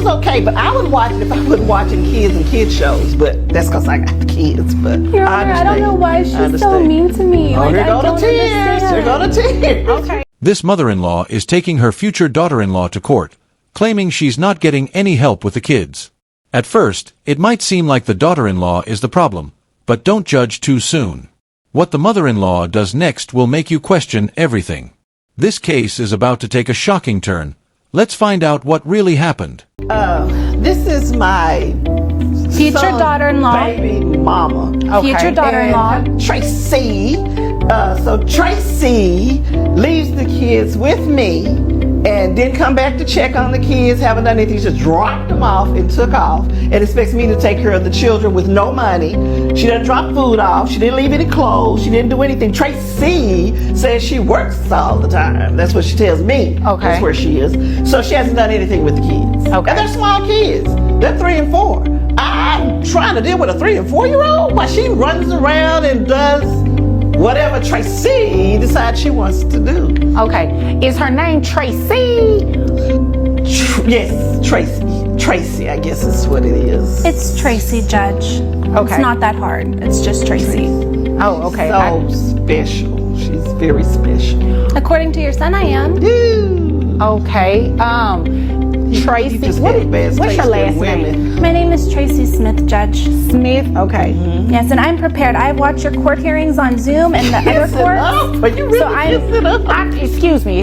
was okay, but I would watch it if I wasn't watching kids and kid shows. But that's because I got the kids. But Your Honor, I don't know why she's so mean to me. Oh, like, here I go don't the tears. understand. Here go the tears. Okay. This mother-in-law is taking her future daughter-in-law to court, claiming she's not getting any help with the kids. At first, it might seem like the daughter-in-law is the problem, but don't judge too soon. What the mother-in-law does next will make you question everything. This case is about to take a shocking turn. Let's find out what really happened. This is my Future son's daughter-in-law. baby mama. Okay. Future daughter-in-law. And Tracy. So Tracy leaves the kids with me and didn't come back to check on the kids, haven't done anything, just dropped them off and took off and expects me to take care of the children with no money. She didn't drop food off, she didn't leave any clothes, she didn't do anything. Tracy says she works all the time. That's what she tells me. Okay. That's where she is. So she hasn't done anything with the kids. Okay. And they're small kids. They're 3 and 4. I'm trying to deal with a 3 and 4-year-old while she runs around and does whatever Tracy decides she wants to do. Okay. Is her name Tracy? Yes, Tracy. Tracy, I guess is what it is. It's Tracy, Judge. Okay. It's not that hard. It's just Tracy. Oh, okay. So special. She's very special. According to your son, I am. Okay. Tracy. just What's had bad your taste in last women. name? My name is Tracy Smith, Judge. Smith. Okay. Yes, and I'm prepared. I've watched your court hearings on Zoom and the other Kiss it courts. up. Are you really So I'm- kiss it up? Excuse me.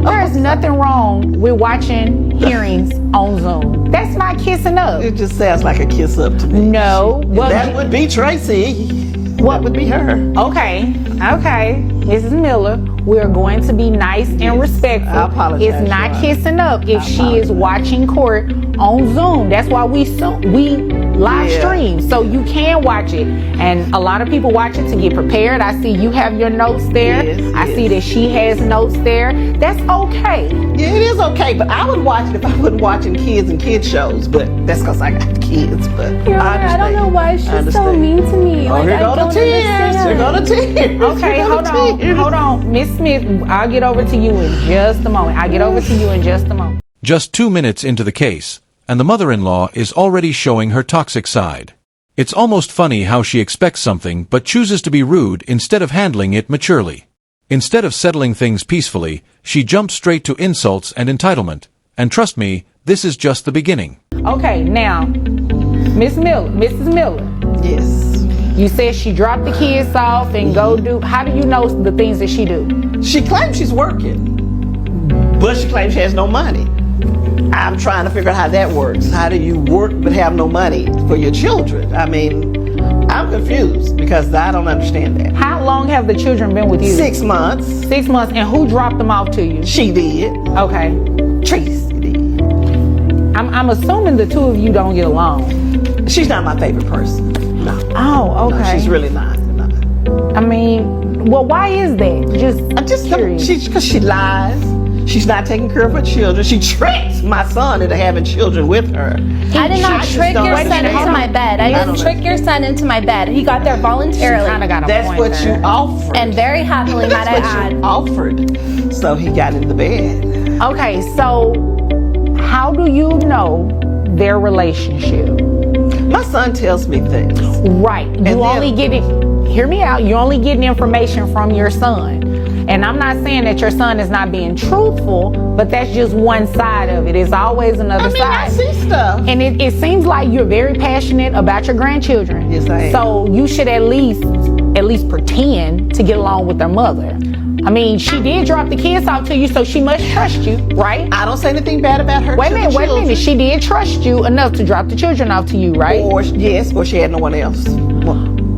There is nothing wrong with watching hearings on Zoom. That's not kissing up. It just sounds like a kiss up to me. No. Well, That would be Tracy. What would be her? Okay, Mrs. Miller, we're going to be nice and respectful. I apologize, It's not Your Honor. kissing up if I she is apologize. watching court on Zoom. That's why we live Yeah. stream, so you can watch it. And a lot of people watch it to get prepared. I see you have your notes there. Yes, I see that she has notes there. That's okay. Yeah, it is okay, but I would watch it if I wasn't watching kids and kid shows. But that's because I got the kids. But Your Honor, I don't know why she's so mean to me. Oh, Like, here I go the don't tears. understand. Here go the tears. Okay, Here go the tears. hold on. Miss Smith, I'll get over to you in just a moment. Just 2 minutes into the case, and the mother-in-law is already showing her toxic side. It's almost funny how she expects something but chooses to be rude instead of handling it maturely. Instead of settling things peacefully, she jumps straight to insults and entitlement. And trust me, this is just the beginning. Okay, now, Mrs. Miller, Yes. you said she dropped the kids off and how do you know the things that she do? She claims she's working, but she claims she has no money. I'm trying to figure out how that works. How do you work but have no money for your children? I mean, I'm confused because I don't understand that. How long have the children been with you? 6 months. 6 months, and who dropped them off to you? She did. Okay. Tracy did. I'm assuming the two of you don't get along. She's not my favorite person. No. Oh, okay. No, she's really not. I mean, well, why is that? I'm just curious. Because she lies. She's not taking care of her children. She tricked my son into having children with her. I did not trick your son into my bed. I didn't trick your son into my bed. He got there voluntarily. Kind of got a That's point what there. you offered. And very happily, might I That's what add. you offered. So he got in the bed. Okay, so how do you know their relationship? My son tells me things. Right. Hear me out. You're only getting information from your son. And I'm not saying that your son is not being truthful, but that's just one side of it. It's always another side. I see stuff. And it seems like you're very passionate about your grandchildren. Yes, I am. So you should at least pretend to get along with their mother. I mean, she did drop the kids off to you, so she must trust you, right? I don't say anything bad about her. Wait a minute. She did trust you enough to drop the children off to you, right? Or she had no one else.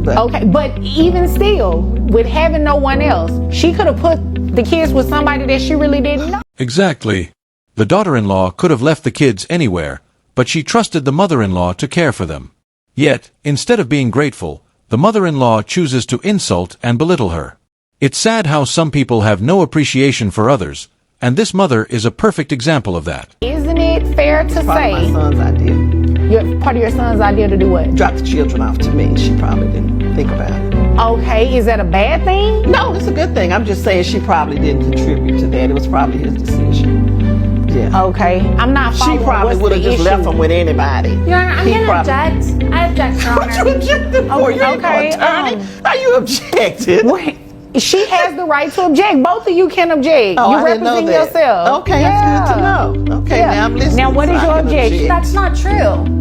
Okay, but even still, with having no one else, she could have put the kids with somebody that she really didn't know. Exactly. The daughter-in-law could have left the kids anywhere, but she trusted the mother-in-law to care for them. Yet, instead of being grateful, the mother-in-law chooses to insult and belittle her. It's sad how some people have no appreciation for others, and this mother is a perfect example of that. Isn't it fair to Probably my say son's idea. part of your son's idea to do what? Drop the children off to me. She probably didn't think about it. Okay, is that a bad thing? No, it's a good thing. I'm just saying she probably didn't contribute to that. It was probably his decision. Yeah. Okay, I'm not She following. probably What's would have the just issue? left him with anybody. Your Honor, I'm He going to probably- object. I object, Your What you Honor. objecting for? You ain't no okay, attorney. How you objected? What? She has the right to object. Both of you can object. Oh, you I didn't know represent that. yourself. Okay, that's good to know. Okay, now I'm listening. Now, what so is I your can objection? object. That's not true.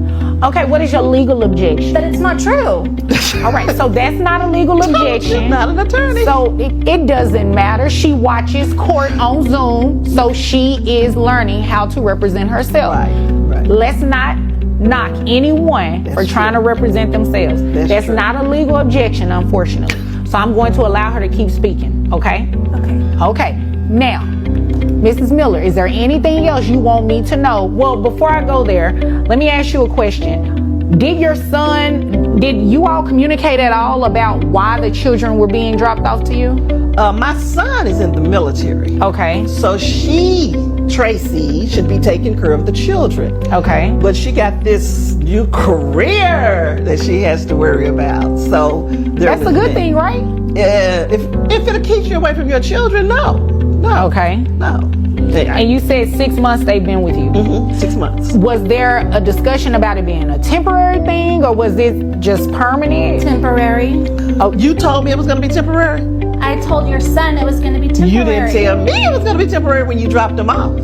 Okay, what is your legal objection? That it's not true. All right, so that's not a legal objection. She's not an attorney. So it doesn't matter. She watches court on Zoom, so she is learning how to represent herself. Right. Let's not knock anyone for trying to represent themselves. That's true. not a legal objection, unfortunately. So I'm going to allow her to keep speaking, okay? Okay. Now, Mrs. Miller, is there anything else you want me to know? Well, before I go there, let me ask you a question. Did you all communicate at all about why the children were being dropped off to you? My son is in the military. Okay. So Tracy, should be taking care of the children. Okay. But she got this new career that she has to worry about. So That's a good thing, right? If it keeps you away from your children, no. Okay. No. And you said 6 months they've been with you. 6 months. Was there a discussion about it being a temporary thing, or was it just permanent? Temporary. You told me it was going to be temporary? I told your son it was going to be temporary. You didn't tell me it was going to be temporary when you dropped them off.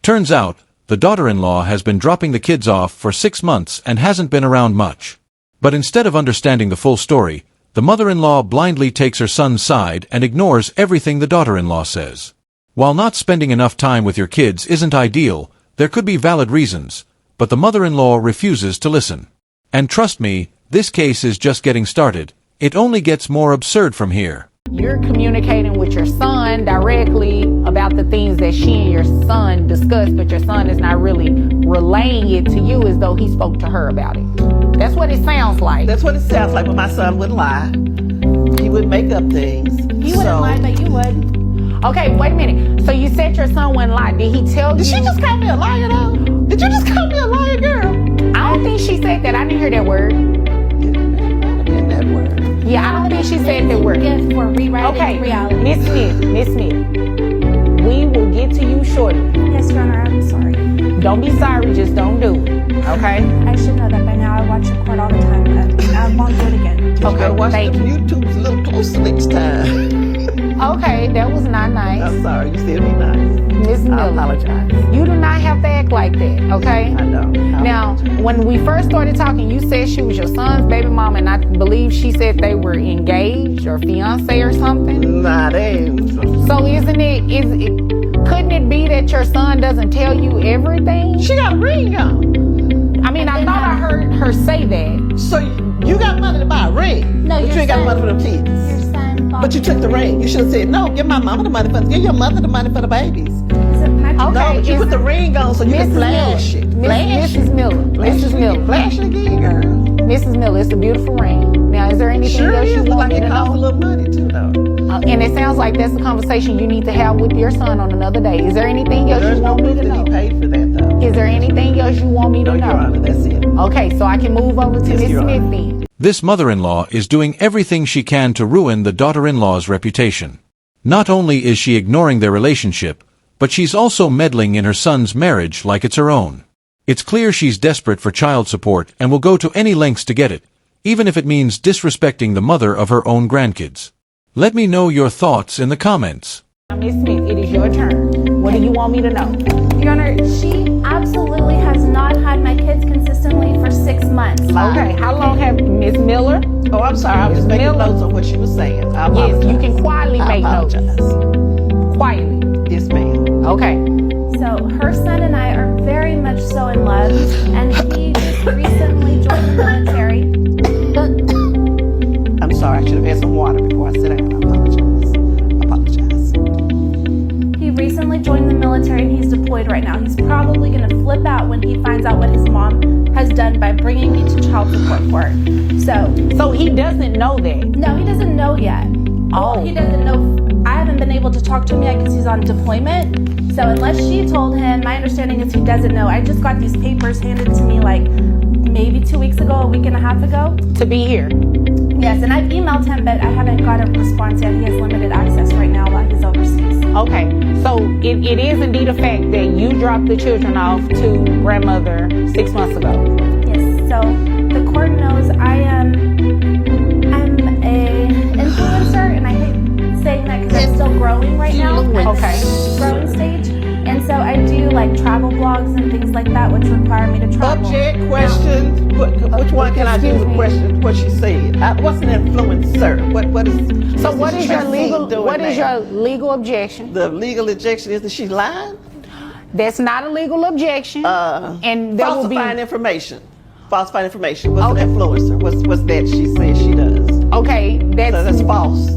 Turns out, the daughter-in-law has been dropping the kids off for 6 months and hasn't been around much. But instead of understanding the full story, the mother-in-law blindly takes her son's side and ignores everything the daughter-in-law says. While not spending enough time with your kids isn't ideal, there could be valid reasons, but the mother-in-law refuses to listen. And trust me, this case is just getting started. It only gets more absurd from here. You're communicating with your son directly about the things that she and your son discussed, but your son is not really relaying it to you as though he spoke to her about it. That's what it sounds like. That's what it sounds like, but my son wouldn't lie. He would make up things. You wouldn't lie, but you would. Okay, wait a minute. So you said your son wouldn't lie. Did he tell you? Did she just call me a liar, though? Did you just call me a liar, girl? I don't think she said that. I didn't hear that word. In that word. Yeah, I don't think she said that word. Gift for rewriting Okay, reality. Miss Smith, we will get to you shortly. Yes, Your Honor, I'm sorry. Don't be sorry, just don't do it. Okay? I should know that by now. I watch the court all the time, but I won't do it again. You gotta watch thank them you. YouTubes a little closer next time. Okay, that was not nice. I'm sorry, you still be nice. Miss I Miller, apologize. you do not have to act like that, okay? I know. Now, when we first started talking, you said she was your son's baby mama, and I believe she said they were engaged or fiance or something. Nah, they ain't. So couldn't it be that your son doesn't tell you everything? She got a ring on. I mean, I thought I heard her say that. So you got money to buy a ring. No, but your you ain't got son- money for them kids. Your son bought But you took the ring. You should have said, no, give my mama the money give your mother the money for the babies. Is it my Okay. No, but you put the ring on so you can flash it. Flash Mrs. it. Miller. Mrs. Miller. Flash it again, girl. Mrs. Miller, it's a beautiful ring. Now, is there anything Sure else is. you Look want like me it to costs a know? little money too, though. And it sounds like that's a conversation you need to have with your son on another day. Is there anything else There's you no want me proof to that know? he paid for that, though. Is there anything else you want me No, to Your know? Honor, that's it. Okay, so I can move over to Yes, Miss Your Smith Honor. then. This mother-in-law is doing everything she can to ruin the daughter-in-law's reputation. Not only is she ignoring their relationship, but she's also meddling in her son's marriage like it's her own. It's clear she's desperate for child support and will go to any lengths to get it, even if it means disrespecting the mother of her own grandkids. Let me know your thoughts in the comments. Miss Smith, it is your turn. What do you want me to know? Your Honor, she absolutely has not had my kids consistently for 6 months. Okay, how long have Miss Miller? Oh, I'm sorry. I was just making Miller. notes on what she was saying. I Yes, apologize. you can quietly I make notes. apologize. Quietly. Yes, ma'am. Okay. So her son and I are very much so in love, and he just recently joined the military. I'm sorry. I should have had some water before I sit down. I apologize. He recently joined the military and he's deployed right now. He's probably going to flip out when he finds out what his mom has done by bringing me to child support court. So he doesn't know that. No, he doesn't know yet. Oh. He doesn't know. I haven't been able to talk to him yet because he's on deployment. So unless she told him, my understanding is he doesn't know. I just got these papers handed to me like maybe 2 weeks ago, a week and a half ago. To be here. Yes, and I've emailed him, but I haven't got a response yet. He has limited access right now while he's overseas. Okay, so it is indeed a fact that you dropped the children off to grandmother 6 months ago. Yes, so the court knows I'm a influencer, and I hate saying that because I'm still growing right now. Okay. Growing stage. And so I do like travel blogs and things like that, which require me to travel. Subject, question. Which one can I do the question? What she said? What's an influencer? What is? So what is your Tracy legal? doing What is now? your legal objection? The legal objection is that she's lying. That's not a legal objection, and there will be. Falsifying information. Falsifying information. What's an influencer? What's that she says she does? Okay, So that's false.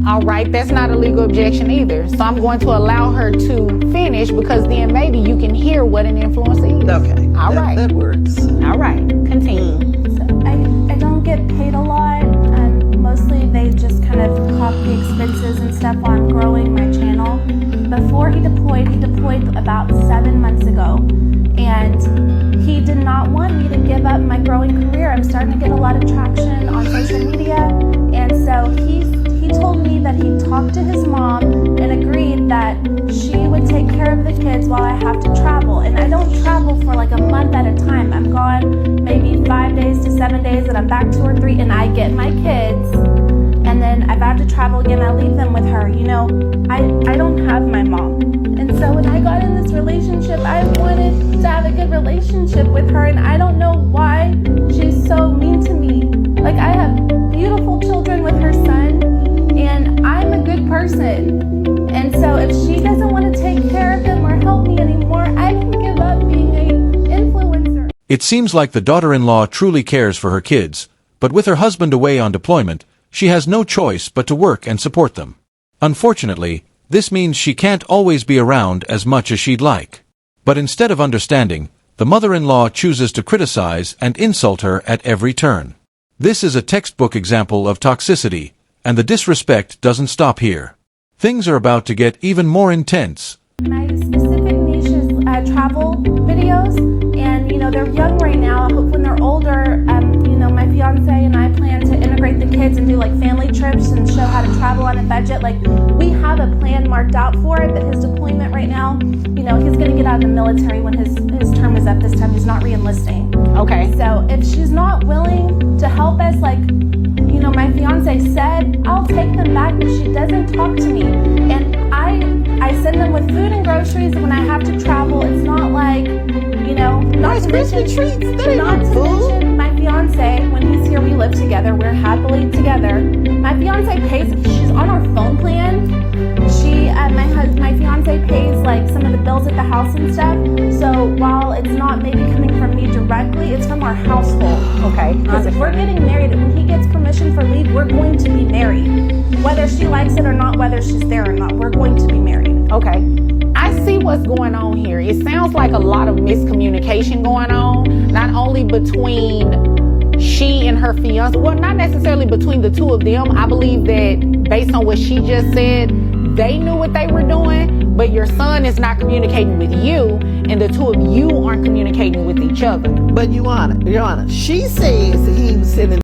all right. That's not a legal objection either. So I'm going to allow her to finish because then maybe you can hear what an influencer is. Okay. All right. That works. All right. Continue. So I don't get paid a lot. Mostly they just kind of cop the expenses and stuff while I'm growing my channel. Before he deployed about 7 months ago. And he did not want me to give up my growing career. I'm starting to get a lot of traction on social media. And so he told me that he talked to his mom and agreed that she would take care of the kids while I have to travel. And I don't travel for like a month at a time. I'm gone maybe 5 days to 7 days, and I'm back 2 or 3, and I get my kids. And then if I have to travel again, I leave them with her. You know, I don't have my mom. And so when I got in this relationship, I wanted to have a good relationship with her, and I don't know why she's so mean to me. Like, I have beautiful children with her son, and I'm a good person. And so if she doesn't want to take care of them or help me anymore, I can give up being an influencer. It seems like the daughter-in-law truly cares for her kids, but with her husband away on deployment, she has no choice but to work and support them. Unfortunately, this means she can't always be around as much as she'd like. But instead of understanding, the mother-in-law chooses to criticize and insult her at every turn. This is a textbook example of toxicity, and the disrespect doesn't stop here. Things are about to get even more intense. My specific niche is travel videos, and you know, they're young right now. I hope when they're older, you know, my fiance and I plan to integrate the kids and do like family trips and show how to travel on a budget. Like, we have a plan marked out for it, but his deployment right now, you know, he's gonna get out of the military when his term is up this time. He's not re-enlisting. Okay. So if she's not willing to help us, like, you know, my fiance said, I'll take them back, but she doesn't talk to me. And I send them with food and groceries when I have to travel. It's not like, you know, not to mention, my fiance, when he's here, we live together. We're happily together. My fiance pays, she's on our phone plan. My fiance pays like some of the bills at the house and stuff. So while it's not maybe coming from me directly, it's from our household. Okay. Because if we're getting married and when he gets permission for leave, we're going to be married. Whether she likes it or not, whether she's there or not, we're going to be married. Okay. I see what's going on here. It sounds like a lot of miscommunication going on, not only between she and her fiance, well, not necessarily between the two of them. I believe that based on what she just said, they knew what they were doing, but your son is not communicating with you, and the two of you aren't communicating with each other. But Your Honor, she says he was sitting